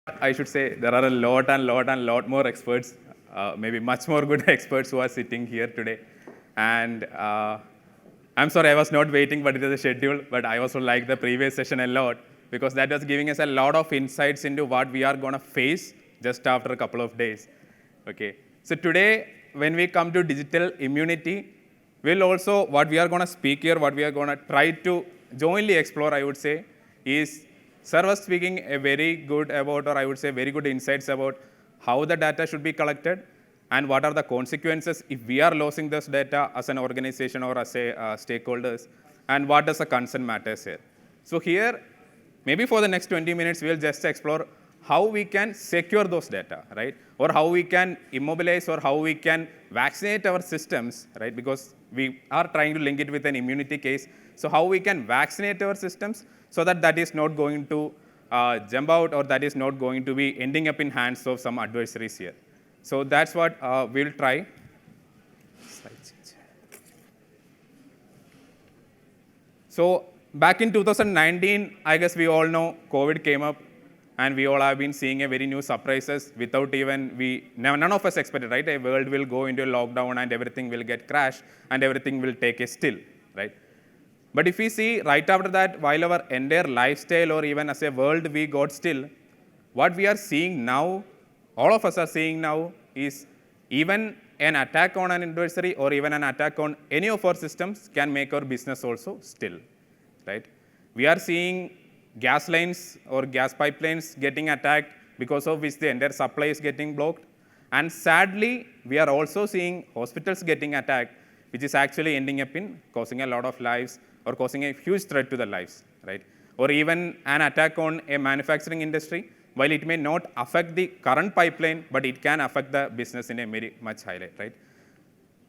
I should say there are a lot more experts, maybe much more good experts who are sitting here today. And I'm sorry I was not waiting, but it is a schedule. But I also like the previous session a lot because that was giving us a lot of insights into what we are going to face just after a couple of days. Okay. So today, when we come to digital immunity, we'll also, what we are going to speak here, what we are going to try to jointly explore, I would say, is Sir was speaking a very good about, or I would say very good insights about how the data should be collected and what are the consequences if we are losing this data as an organization or as a stakeholders, and what does the consent matters here. So here, maybe for the next 20 minutes, we'll just explore how we can secure those data, right? Or how we can immobilize or how we can vaccinate our systems, right? Because we are trying to link it with an immunity case. So how we can vaccinate our systems so that that is not going to jump out or that is not going to be ending up in hands of some adversaries here. So that's what we'll try. So back in 2019, I guess we all know COVID came up and we all have been seeing a very new surprises without even none of us expected, right? A world will go into a lockdown and everything will get crashed and everything will take a still, right? But if we see right after that, while our entire lifestyle or even as a world we got still, what we are seeing now, all of us are seeing now is even an attack on an adversary or even an attack on any of our systems can make our business also still, right? We are seeing gas lines or gas pipelines getting attacked because of which the entire supply is getting blocked. And sadly, we are also seeing hospitals getting attacked, which is actually ending up in causing a lot of lives or causing a huge threat to the lives, right? Or even an attack on a manufacturing industry, while it may not affect the current pipeline, but it can affect the business in a very much highlight, right?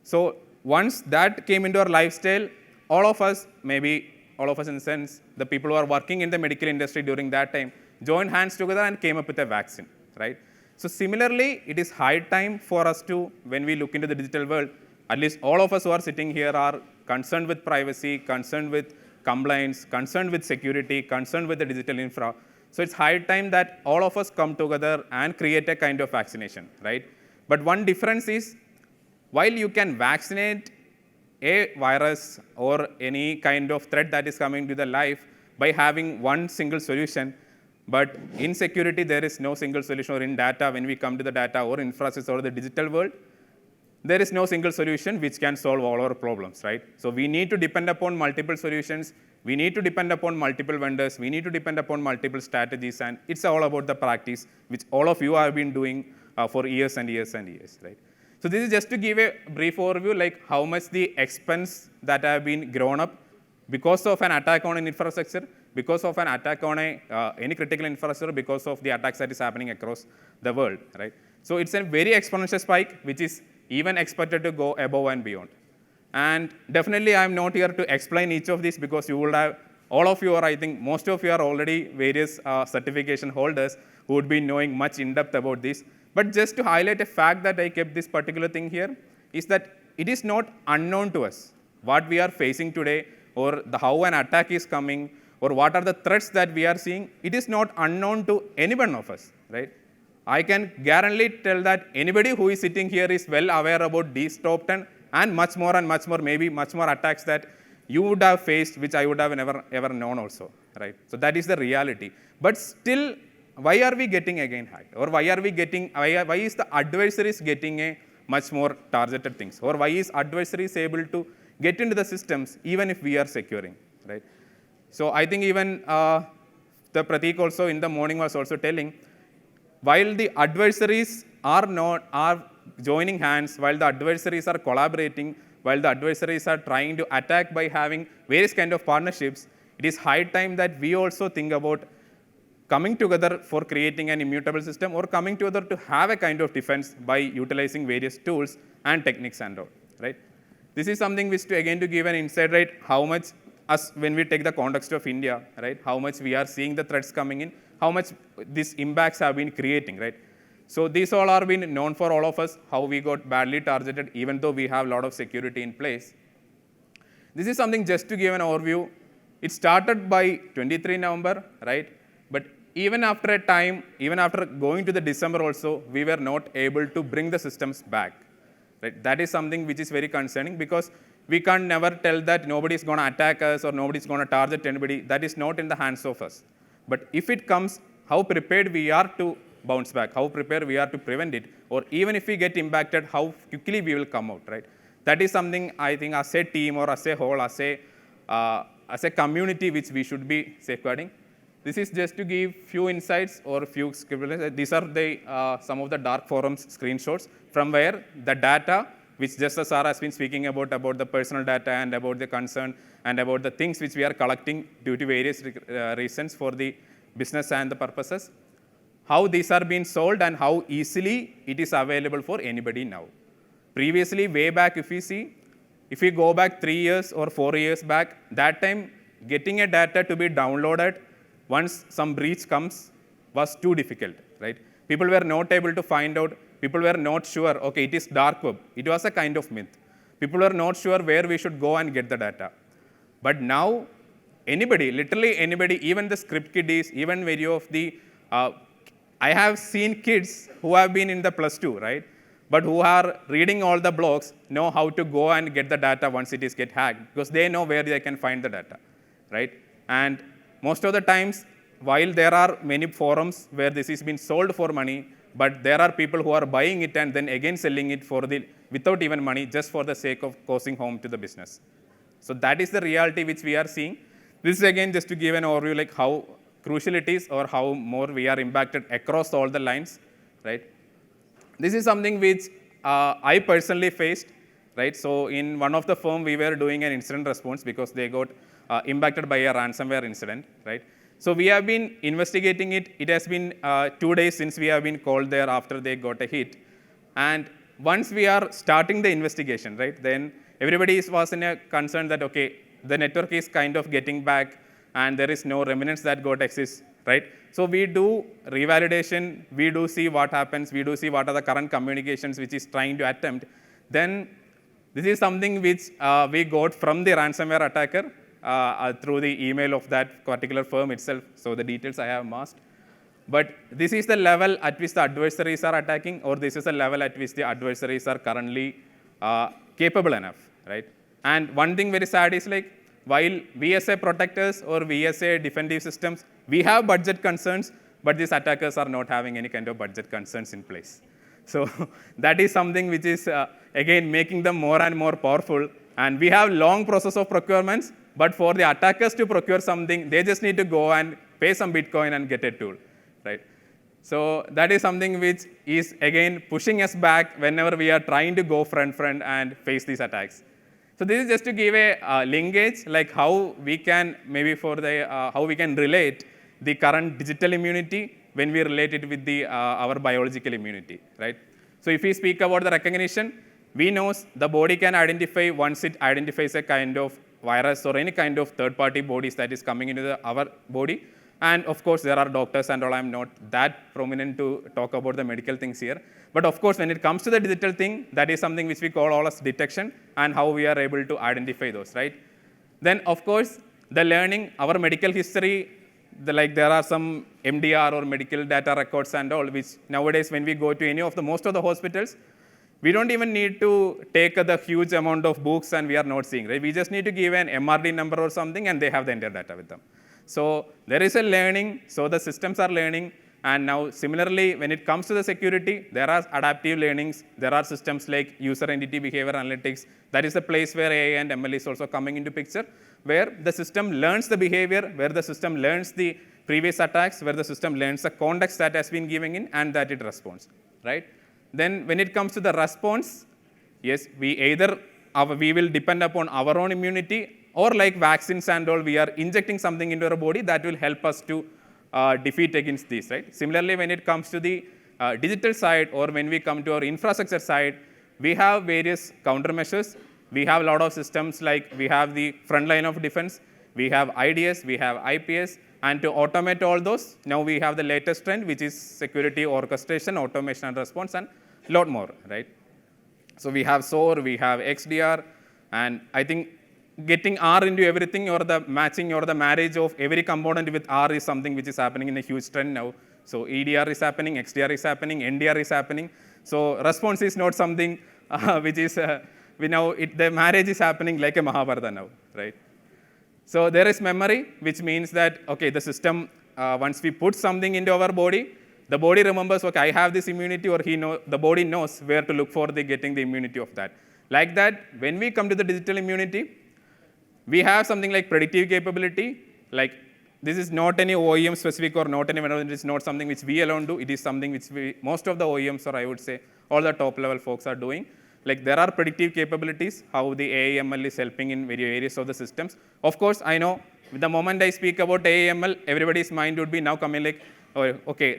So once that came into our lifestyle, all of us, maybe all of us in the sense, the people who are working in the medical industry during that time, joined hands together and came up with a vaccine, right? So similarly, it is high time for us to, when we look into the digital world, at least all of us who are sitting here are concerned with privacy, concerned with compliance, concerned with security, concerned with the digital infra. So it's high time that all of us come together and create a kind of vaccination, right? But one difference is, while you can vaccinate a virus or any kind of threat that is coming to the life by having one single solution, but in security there is no single solution, or in data, when we come to the data or infrastructure or the digital world, there is no single solution which can solve all our problems, right? So we need to depend upon multiple solutions, we need to depend upon multiple vendors, we need to depend upon multiple strategies, and it's all about the practice which all of you have been doing for years and years and years, right? So this is just to give a brief overview, like how much the expense that have been grown up because of an attack on an infrastructure, because of an attack on any critical infrastructure, because of the attacks that is happening across the world, right? So it's a very exponential spike, which is even expected to go above and beyond. And definitely I'm not here to explain each of these because you would have, all of you, or I think most of you are already various certification holders who would be knowing much in depth about this. But just to highlight a fact that I kept this particular thing here is that it is not unknown to us what we are facing today, or how an attack is coming, or what are the threats that we are seeing. It is not unknown to any one of us, right? I can guarantee tell that anybody who is sitting here is well aware about these top 10 and much more, maybe much more attacks that you would have faced, which I would have never ever known also, right? So that is the reality. But still, why are we getting again hacked? Or why are we getting, why is the adversaries getting a much more targeted things? Or why is adversaries able to get into the systems even if we are securing, right? So I think even the Pratik also in the morning was also telling, while the adversaries are joining hands, while the adversaries are collaborating, while the adversaries are trying to attack by having various kind of partnerships, it is high time that we also think about coming together for creating an immutable system, or coming together to have a kind of defense by utilizing various tools and techniques and all, right? This is something which, again, to give an insight, right, how much, as when we take the context of India, right, how much we are seeing the threats coming in, how much these impacts have been creating, right? So these all are been known for all of us, how we got badly targeted, even though we have a lot of security in place. This is something just to give an overview. It started by 23 November, right? But even after a time, even after going to the December also, we were not able to bring the systems back. Right? That is something which is very concerning, because we can't never tell that nobody is going to attack us or nobody is going to target anybody. That is not in the hands of us. But if it comes, how prepared we are to bounce back, how prepared we are to prevent it, or even if we get impacted, how quickly we will come out, right? That is something I think as a team or as a whole, as a community, which we should be safeguarding. This is just to give few insights or few scribbles. These are the some of the dark forums screenshots from where the data, which just as Sarah has been speaking about the personal data and about the concern and about the things which we are collecting due to various reasons for the business and the purposes, how these are being sold and how easily it is available for anybody now. Previously, way back, if we go back 3 years or 4 years back, that time getting a data to be downloaded once some breach comes was too difficult, right? People were not able to find out. People were not sure, okay, it is dark web. It was a kind of myth. People were not sure where we should go and get the data. But now, anybody, literally anybody, even the script kiddies, even many of the, I have seen kids who have been in the +2, right? But who are reading all the blogs, know how to go and get the data once it is get hacked, because they know where they can find the data, right? And most of the times, while there are many forums where this is being sold for money, but there are people who are buying it and then again selling it without even money, just for the sake of causing harm to the business. So that is the reality which we are seeing. This is again just to give an overview like how crucial it is or how more we are impacted across all the lines, right? This is something which I personally faced, right? So in one of the firm, we were doing an incident response because they got impacted by a ransomware incident, right? So we have been investigating it. It has been 2 days since we have been called there after they got a hit. And once we are starting the investigation, right, then everybody was in a concern that, okay, the network is kind of getting back and there is no remnants that got exist, right? So we do revalidation, we do see what happens, we do see what are the current communications which is trying to attempt. Then this is something which we got from the ransomware attacker through the email of that particular firm itself. So the details I have masked. But this is the level at which the adversaries are attacking, or this is the level at which the adversaries are currently capable enough, right? And one thing very sad is like, while we as a protectors or we as a defensive systems, we have budget concerns, but these attackers are not having any kind of budget concerns in place. So that is something which is, again, making them more and more powerful. And we have long process of procurements, but for the attackers to procure something, they just need to go and pay some Bitcoin and get a tool, right? So that is something which is, again, pushing us back whenever we are trying to go front and face these attacks. So this is just to give a linkage, like how we can, maybe for the, how we can relate the current digital immunity when we relate it with the, our biological immunity, right? So if we speak about the recognition, we know the body can identify once it identifies a kind of virus or any kind of third-party bodies that is coming into our body. And of course, there are doctors and all. I'm not that prominent to talk about the medical things here. But of course, when it comes to the digital thing, that is something which we call all as detection and how we are able to identify those, right? Then, of course, the learning, our medical history, there are some MDR or medical data records and all, which nowadays when we go to any of the most of the hospitals, we don't even need to take the huge amount of books and we are not seeing, right? We just need to give an MRD number or something and they have the entire data with them. So there is a learning, so the systems are learning. And now similarly, when it comes to the security, there are adaptive learnings. There are systems like user entity behavior analytics. That is the place where AI and ML is also coming into picture, where the system learns the behavior, where the system learns the previous attacks, where the system learns the context that has been given in and that it responds, right? Then when it comes to the response, yes, we will depend upon our own immunity, or like vaccines and all, we are injecting something into our body that will help us to defeat against these, right? Similarly, when it comes to the digital side, or when we come to our infrastructure side, we have various countermeasures. We have a lot of systems, like we have the front line of defense, we have IDS, we have IPS, and to automate all those, now we have the latest trend, which is security orchestration, automation and response, and a lot more, right? So we have SOAR, we have XDR, and I think getting R into everything, or the matching or the marriage of every component with R is something which is happening in a huge trend now. So EDR is happening, XDR is happening, NDR is happening. So response is not something which is, the marriage is happening like a Mahabharata now, right? So there is memory, which means that, okay, the system, once we put something into our body, the body remembers, okay, I have this immunity, or the body knows where to look for getting the immunity of that. Like that, when we come to the digital immunity, we have something like predictive capability. Like, this is not any OEM specific or not any vendor. It is not something which we alone do. It is something which most of the OEMs, or I would say all the top level folks are doing. Like, there are predictive capabilities, how the AAML is helping in various areas of the systems. Of course, I know the moment I speak about AAML, everybody's mind would be now coming like, oh, okay,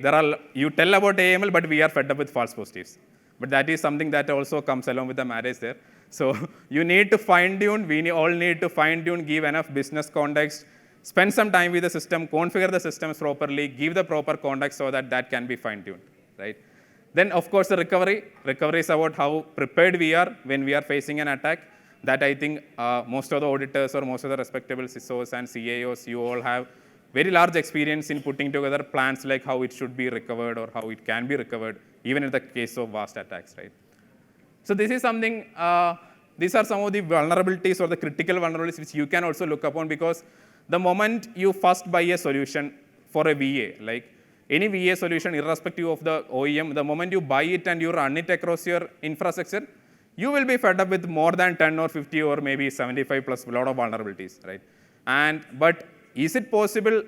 you tell about AAML, but we are fed up with false positives. But that is something that also comes along with the marriage there. So you need to fine-tune, we all need to fine-tune, give enough business context, spend some time with the system, configure the systems properly, give the proper context so that that can be fine-tuned, right? Then, of course, the recovery. Recovery is about how prepared we are when we are facing an attack. That I think most of the auditors or most of the respectable CISOs and CIOs, you all have very large experience in putting together plans like how it should be recovered or how it can be recovered, even in the case of vast attacks, right? So this is something, these are some of the vulnerabilities or the critical vulnerabilities which you can also look upon, because the moment you first buy a solution for a VA, like any VA solution, irrespective of the OEM, the moment you buy it and you run it across your infrastructure, you will be fed up with more than 10 or 50 or maybe 75 plus a lot of vulnerabilities, right? But is it possible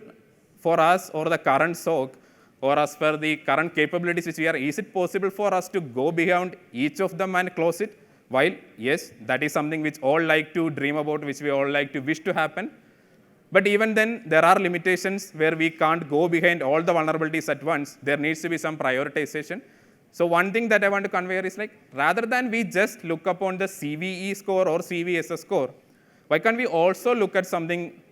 for us or the current SOC, or as per the current capabilities which we are, is it possible for us to go beyond each of them and close it? While, yes, that is something which all like to dream about, which we all like to wish to happen. But even then, there are limitations where we can't go behind all the vulnerabilities at once. There needs to be some prioritization. So one thing that I want to convey is, like, rather than we just look upon the CVE score or CVSS score, why can't we also look at something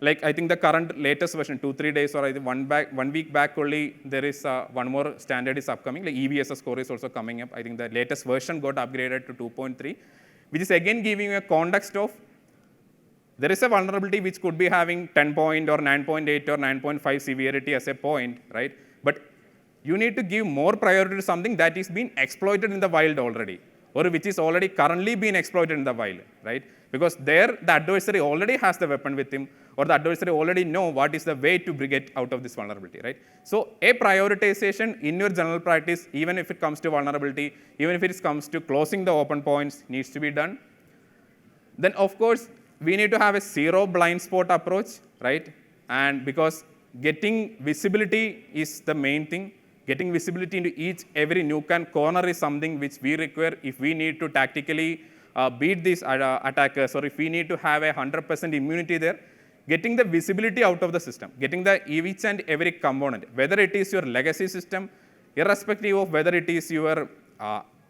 like, I think the current latest version, 2-3 days or 1 week back only, there is one more standard is upcoming, like EBSS score is also coming up. I think the latest version got upgraded to 2.3, which is again giving you a context of, there is a vulnerability which could be having 10 point or 9.8 or 9.5 severity as a point, right? But you need to give more priority to something that is being exploited in the wild already, or which is already currently being exploited in the wild, right? Because there, the adversary already has the weapon with him, or the adversary already know what is the way to get out of this vulnerability, right? So a prioritization in your general practice, even if it comes to vulnerability, even if it comes to closing the open points, needs to be done. Then, of course, we need to have a zero blind spot approach, right? And because getting visibility is the main thing. Getting visibility into every nook and corner is something which we require if we need to tactically beat these attackers, or if we need to have 100% immunity there. Getting the visibility out of the system, getting each and every component, whether it is your legacy system, irrespective of whether it is your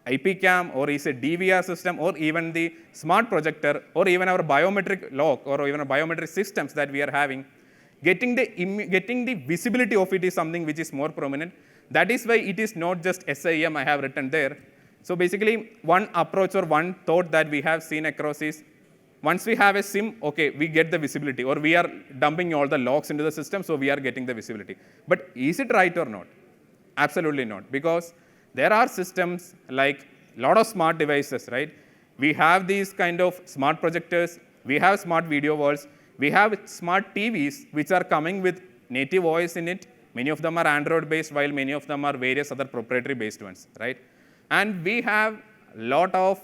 IP cam or is a DVR system, or even the smart projector, or even our biometric lock, or even our biometric systems that we are having, getting the visibility of it is something which is more prominent. That is why it is not just SIM I have written there. So basically, one approach or one thought that we have seen across is, once we have a SIM, okay, we get the visibility, or we are dumping all the logs into the system, so we are getting the visibility. But is it right or not? Absolutely not, because there are systems like a lot of smart devices, right? We have these kind of smart projectors, we have smart video walls, we have smart TVs which are coming with native OS in it. Many of them are Android-based, while many of them are various other proprietary-based ones, right? And we have a lot of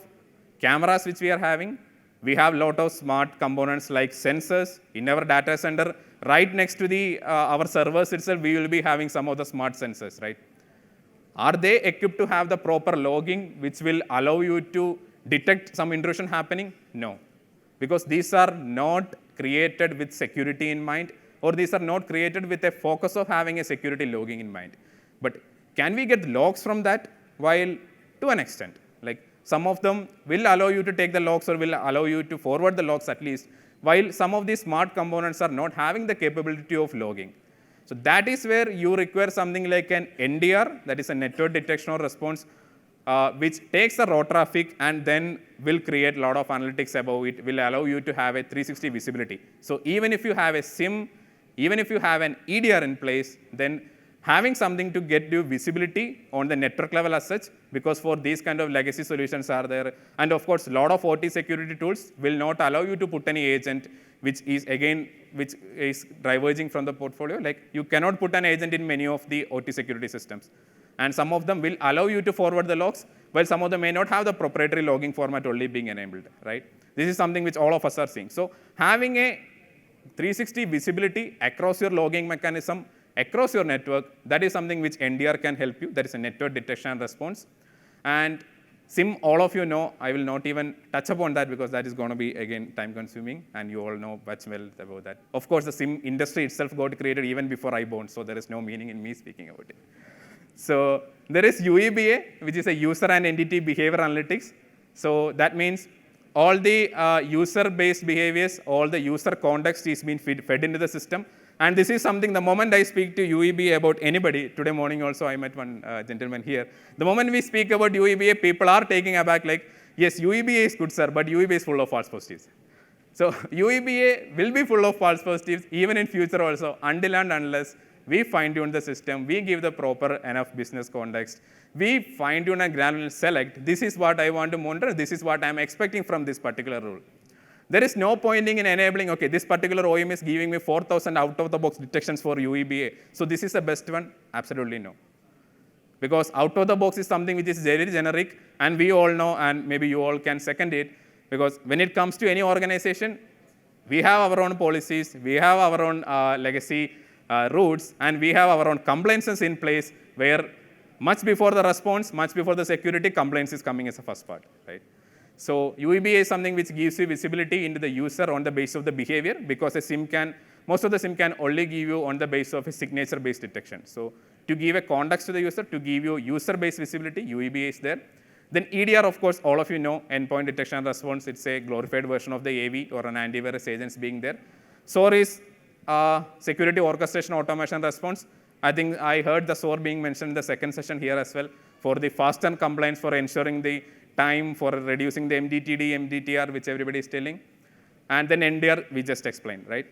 cameras which we are having. We have a lot of smart components like sensors in our data center. Right next to our servers itself, we will be having some of the smart sensors, right? Are they equipped to have the proper logging which will allow you to detect some intrusion happening? No, because these are not created with security in mind, or these are not created with a focus of having a security logging in mind. But can we get logs from that? While to an extent, like some of them will allow you to take the logs, or will allow you to forward the logs at least, while some of these smart components are not having the capability of logging. So that is where you require something like an NDR, that is a network detection or response, which takes the raw traffic and then will create a lot of analytics above it, will allow you to have a 360 visibility. So even if you have a SIM, even if you have an EDR in place, then having something to get you visibility on the network level as such, because for these kind of legacy solutions are there, and of course, a lot of OT security tools will not allow you to put any agent, which is diverging from the portfolio. Like you cannot put an agent in many of the OT security systems. And some of them will allow you to forward the logs, while some of them may not have the proprietary logging format only being enabled, right? This is something which all of us are seeing. So having a 360 visibility across your logging mechanism, across your network, that is something which NDR can help you. That is a network detection and response. And SIM, all of you know, I will not even touch upon that because that is going to be, again, time consuming, and you all know much well about that. Of course, the SIM industry itself got created even before I born, so there is no meaning in me speaking about it. So there is UEBA, which is a user and entity behavior analytics. So that means all the user-based behaviors, all the user context is being fed into the system. And this is something, the moment I speak to UEBA about anybody, today morning also I met one gentleman here. The moment we speak about UEBA, people are taking aback like, yes, UEBA is good, sir, but UEBA is full of false positives. So UEBA will be full of false positives even in future also, until and unless we fine-tune the system, we give the proper enough business context, we fine-tune and granular select, this is what I want to monitor, this is what I'm expecting from this particular rule. There is no pointing in enabling, okay, this particular OEM is giving me 4,000 out-of-the-box detections for UEBA, so this is the best one? Absolutely no. Because out-of-the-box is something which is very generic, and we all know, and maybe you all can second it, because when it comes to any organization, we have our own policies, we have our own legacy routes, and we have our own compliances in place where much before the response, much before the security, compliance is coming as a first part, right? So UEBA is something which gives you visibility into the user on the basis of the behavior, because a SIM can, most of the SIM can only give you on the basis of a signature-based detection. So to give a context to the user, to give you user-based visibility, UEBA is there. Then EDR, of course, all of you know, endpoint detection and response, it's a glorified version of the AV or an antivirus agents being there. SOAR is security orchestration automation response. I think I heard the SOAR being mentioned in the second session here as well, for the fast and compliance, for ensuring the time, for reducing the MDTD, MDTR, which everybody is telling. And then NDR, we just explained, right?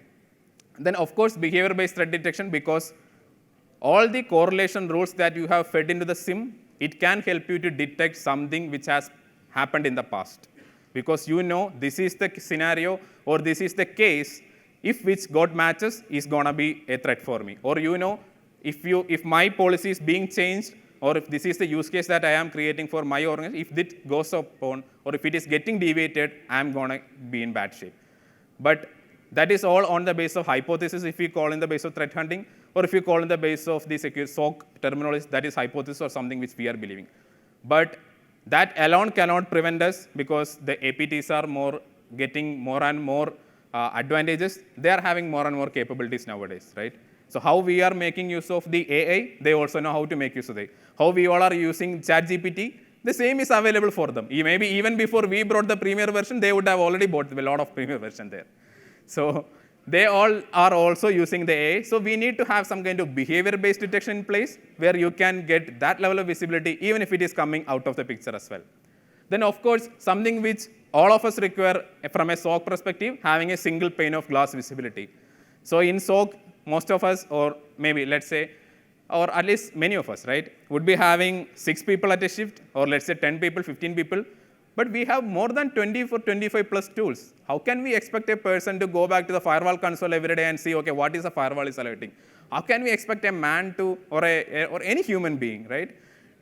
Then, of course, behavior-based threat detection, because all the correlation rules that you have fed into the SIM, it can help you to detect something which has happened in the past. Because you know this is the scenario or this is the case, if which got matches is going to be a threat for me. Or you know, if my policy is being changed, or if this is the use case that I am creating for my organization, if it goes upon, or if it is getting deviated, I'm going to be in bad shape. But that is all on the basis of hypothesis, if we call in the basis of threat hunting, or if you call in the basis of the secure SOC terminology, that is hypothesis or something which we are believing. But that alone cannot prevent us, because the APTs are getting more and more advantages. They are having more and more capabilities nowadays, right? So how we are making use of the AI, they also know how to make use of it. How we all are using ChatGPT, the same is available for them. Maybe even before we brought the premier version, they would have already bought a lot of premier version there. So they all are also using the AI. So we need to have some kind of behavior-based detection in place where you can get that level of visibility, even if it is coming out of the picture as well. Then, of course, something which all of us require from a SOC perspective, having a single pane of glass visibility. So in SOC, most of us, or maybe let's say, or at least many of us, right, would be having 6 people at a shift, or let's say 10 people, 15 people, but we have more than 20 or 25 plus tools. How can we expect a person to go back to the firewall console every day and see, okay, what is the firewall is alerting? How can we expect a man to, or any human being, right,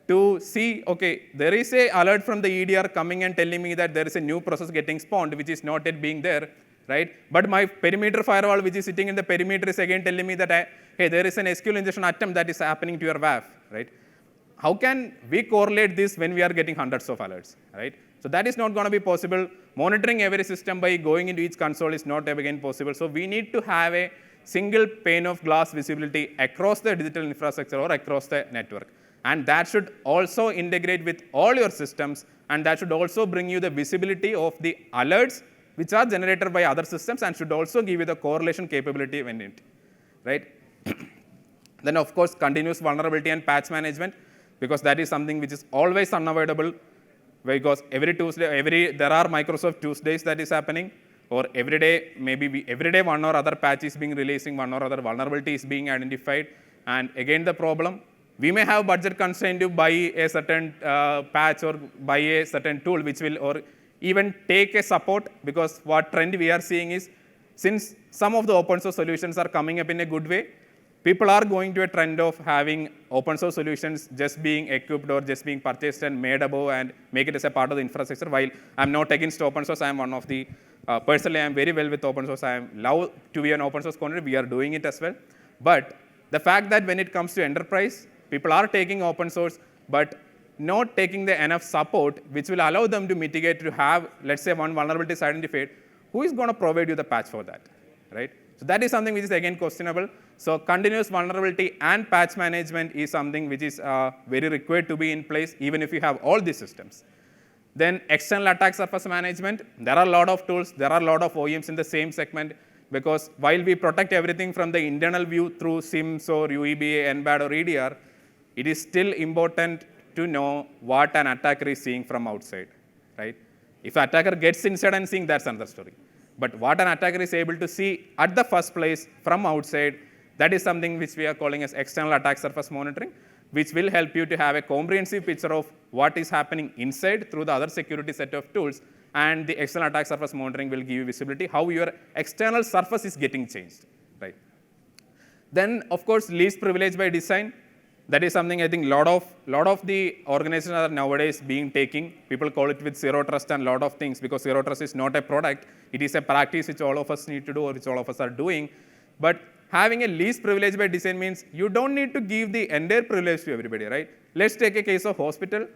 to see, okay, there is a alert from the EDR coming and telling me that there is a new process getting spawned, which is not yet being there, right? But my perimeter firewall, which is sitting in the perimeter, is again telling me that, hey, there is an SQL injection attempt that is happening to your WAF, right? How can we correlate this when we are getting hundreds of alerts, right? So that is not going to be possible. Monitoring every system by going into each console is not again possible. So we need to have a single pane of glass visibility across the digital infrastructure or across the network. And that should also integrate with all your systems, and that should also bring you the visibility of the alerts which are generated by other systems, and should also give you the correlation capability when it, right? Then, of course, continuous vulnerability and patch management, because that is something which is always unavoidable, because every Tuesday, there are Microsoft Tuesdays that is happening, or every day, every day one or other patch is being releasing, one or other vulnerability is being identified. And again, the problem, we may have budget constraint to buy a certain patch or buy a certain tool which will, or even take a support, because what trend we are seeing is, since some of the open source solutions are coming up in a good way, people are going to a trend of having open source solutions just being equipped or just being purchased and made above and make it as a part of the infrastructure. While I'm not against open source, I'm one of the, personally I'm very well with open source. I love to be an open source community, we are doing it as well. But the fact that when it comes to enterprise, people are taking open source, but not taking the enough support which will allow them to mitigate, to have, let's say, one vulnerability is identified, who is going to provide you the patch for that, right? So that is something which is again questionable. So continuous vulnerability and patch management is something which is very required to be in place, even if you have all these systems. Then external attack surface management, there are a lot of tools, there are a lot of OEMs in the same segment, because while we protect everything from the internal view through SIMs or UEBA, NBAD or EDR, it is still important to know what an attacker is seeing from outside, right? If an attacker gets inside and seeing, that's another story. But what an attacker is able to see at the first place from outside, that is something which we are calling as external attack surface monitoring, which will help you to have a comprehensive picture of what is happening inside through the other security set of tools, and the external attack surface monitoring will give you visibility how your external surface is getting changed, right? Then, of course, least privilege by design. That is something I think lot of the organizations are nowadays being taking. People call it with zero trust and lot of things, because zero trust is not a product. It is a practice which all of us need to do, or which all of us are doing. But having a least privilege by design means you don't need to give the entire privilege to everybody, right? Let's take a case of hospital.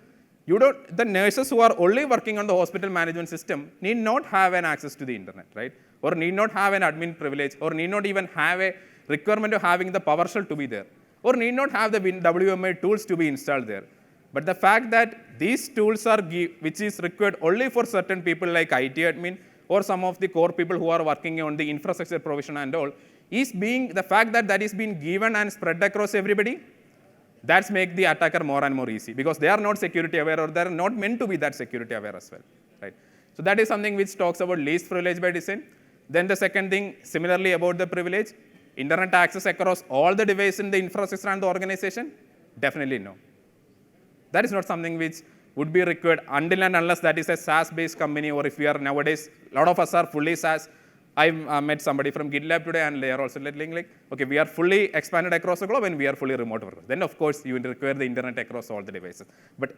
The nurses who are only working on the hospital management system need not have an access to the internet, right? Or need not have an admin privilege, or need not even have a requirement of having the PowerShell to be there, or need not have the WMI tools to be installed there. But the fact that these tools are, which is required only for certain people like IT admin, or some of the core people who are working on the infrastructure provision and all, is being, the fact that that is being given and spread across everybody, that's make the attacker more and more easy, because they are not security aware, or they are not meant to be that security aware as well, right? So that is something which talks about least privilege by design. Then the second thing, similarly about the privilege, internet access across all the devices in the infrastructure and the organization? Definitely no. That is not something which would be required until and unless that is a SaaS-based company, or if we are nowadays, a lot of us are fully SaaS. I met somebody from GitLab today, and they are also telling like, okay, we are fully expanded across the globe and we are fully remote workers. Then of course you will require the internet across all the devices. But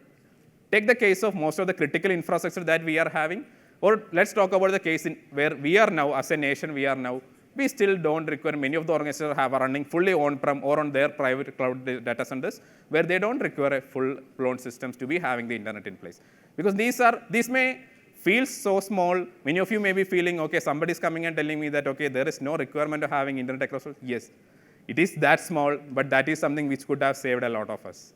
take the case of most of the critical infrastructure that we are having, or let's talk about the case where we are now, as a nation we are now, we still don't require, many of the organizations are running fully on-prem or on their private cloud data centers, where they don't require a full-blown systems to be having the internet in place. Because these may feel so small. Many of you may be feeling, okay, somebody is coming and telling me that, okay, there is no requirement of having internet across. Yes, it is that small, but that is something which could have saved a lot of us.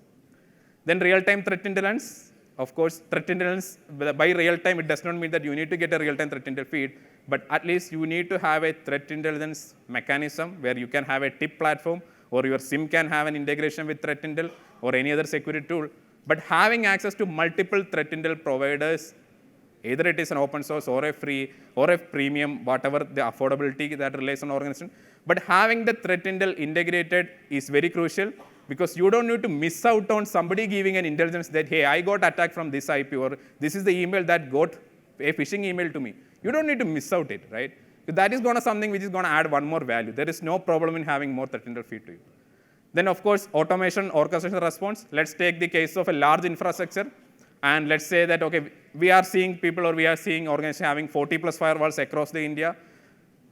Then real-time threat intelligence. Of course, threat intelligence, by real-time, it does not mean that you need to get a real-time threat intel feed, but at least you need to have a threat intelligence mechanism where you can have a tip platform, or your SIM can have an integration with threat intel or any other security tool. But having access to multiple threat intel providers, either it is an open source or a free or a premium, whatever the affordability that relates on organization, but having the threat intel integrated is very crucial, because you don't need to miss out on somebody giving an intelligence that, hey, I got attacked from this IP, or this is the email that got a phishing email to me. You don't need to miss out it, right? That is going to something which is going to add one more value. There is no problem in having more threat intel feed to you. Then of course, automation, orchestration response. Let's take the case of a large infrastructure, and let's say that, okay, we are seeing people, or we are seeing organizations having 40 plus firewalls across the India,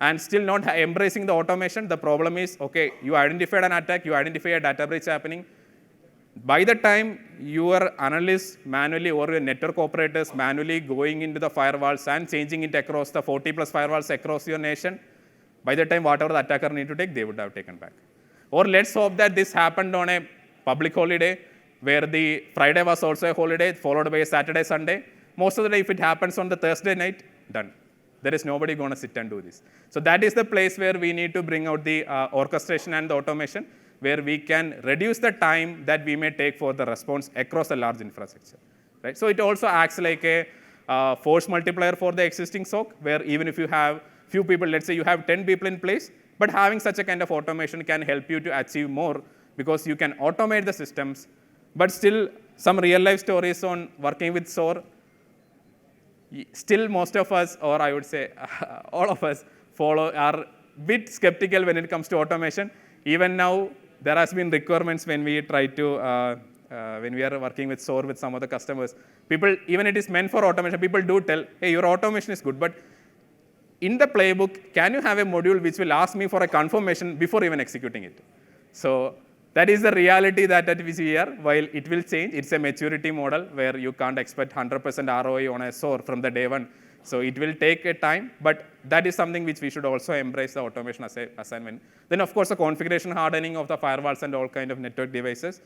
and still not embracing the automation. The problem is, okay, you identified an attack, you identify a data breach happening. By the time your analysts manually, or your network operators manually going into the firewalls and changing it across the 40 plus firewalls across your nation, by the time whatever the attacker need to take, they would have taken back. Or let's hope that this happened on a public holiday, where the Friday was also a holiday, followed by a Saturday, Sunday. Most of the day, if it happens on the Thursday night, done. There is nobody going to sit and do this. So that is the place where we need to bring out the orchestration and the automation, where we can reduce the time that we may take for the response across a large infrastructure, right? So it also acts like a force multiplier for the existing SOC, where even if you have few people, let's say you have 10 people in place, but having such a kind of automation can help you to achieve more because you can automate the systems. But still, some real life stories on working with SOAR, still most of us, or I would say all of us, are a bit skeptical when it comes to automation. Even now, there has been requirements when we try to, when we are working with SOAR with some of the customers. People, even it is meant for automation, people do tell, hey, your automation is good, but in the playbook, can you have a module which will ask me for a confirmation before even executing it? So that is the reality that we see here. While it will change, it's a maturity model where you can't expect 100% ROI on a SOAR from the day one. So it will take a time, but that is something which we should also embrace, the automation assignment. Then of course, the configuration hardening of the firewalls and all kind of network devices.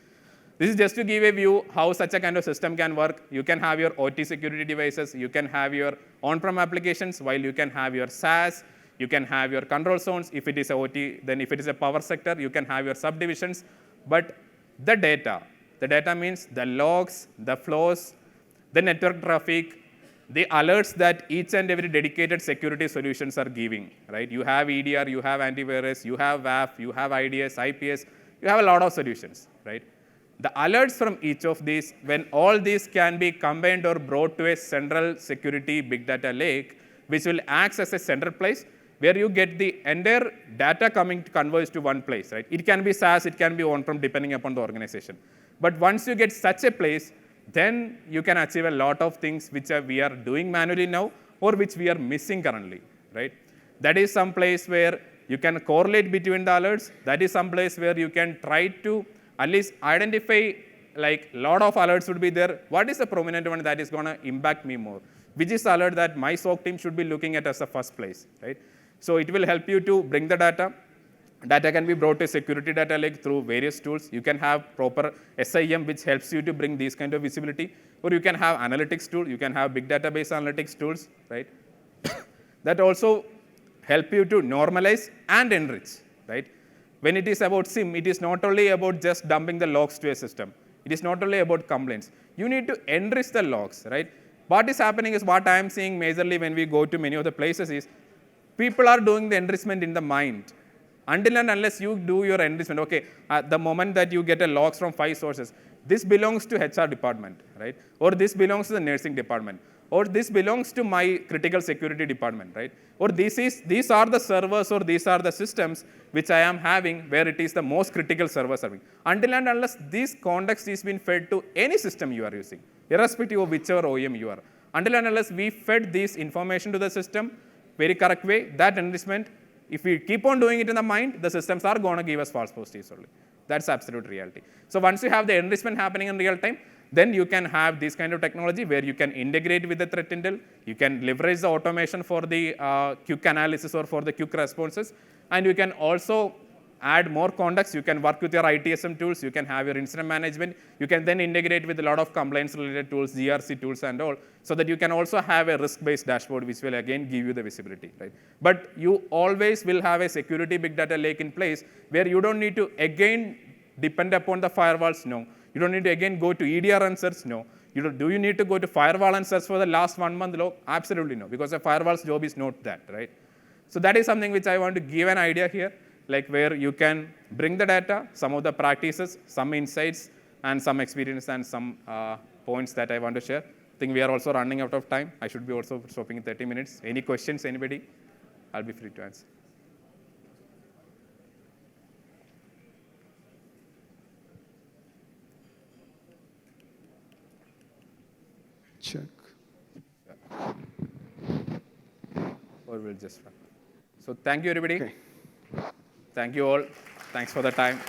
This is just to give a view how such a kind of system can work. You can have your OT security devices, you can have your on-prem applications, while you can have your SaaS, you can have your control zones. If it is a OT, then if it is a power sector, you can have your subdivisions. But the data means the logs, the flows, the network traffic, the alerts that each and every dedicated security solutions are giving, right? You have EDR, you have antivirus, you have WAF, you have IDS, IPS, you have a lot of solutions, right? The alerts from each of these, when all these can be combined or brought to a central security big data lake, which will act as a central place where you get the entire data coming to converge to one place, right? It can be SaaS, it can be on-prem, depending upon the organization. But once you get such a place, then you can achieve a lot of things which we are doing manually now or which we are missing currently, right? That is some place where you can correlate between the alerts. That is some place where you can try to at least identify, like a lot of alerts would be there. What is the prominent one that is going to impact me more? Which is the alert that my SOC team should be looking at as the first place, right? So it will help you to bring the data. Data can be brought to security data lake through various tools. You can have proper SIM, which helps you to bring these kind of visibility. Or you can have analytics tool. You can have big database analytics tools, right? That also help you to normalize and enrich, right? When it is about SIM, it is not only about just dumping the logs to a system. It is not only about complaints. You need to enrich the logs, right? What is happening is what I am seeing majorly when we go to many of the places is people are doing the enrichment in the mind. Until and unless you do your enrichment, okay, at the moment that you get a logs from 5 sources, this belongs to HR department, right? Or this belongs to the nursing department. Or this belongs to my critical security department, right? Or these are the servers or these are the systems which I am having where it is the most critical server serving. Until and unless this context is being fed to any system you are using, irrespective of whichever OEM you are. Until and unless we fed this information to the system very correct way, that enrichment, if we keep on doing it in the mind, the systems are going to give us false positives only. That's absolute reality. So once you have the enrichment happening in real time, then you can have this kind of technology where you can integrate with the threat intel, you can leverage the automation for the quick analysis or for the quick responses, and you can also add more context. You can work with your ITSM tools, you can have your incident management, you can then integrate with a lot of compliance-related tools, GRC tools and all, so that you can also have a risk-based dashboard which will again give you the visibility, right? But you always will have a security big data lake in place where you don't need to again depend upon the firewalls, no. You don't need to again go to EDR and search, no. Do you need to go to firewall and search for the last 1 month log? Absolutely no, because a firewall's job is not that, right? So that is something which I want to give an idea here, like where you can bring the data, some of the practices, some insights, and some experience and some points that I want to share. I think we are also running out of time. I should be also stopping in 30 minutes. Any questions, anybody? I'll be free to answer. Check. Or we'll just run. So thank you, everybody. Okay. Thank you all. Thanks for the time.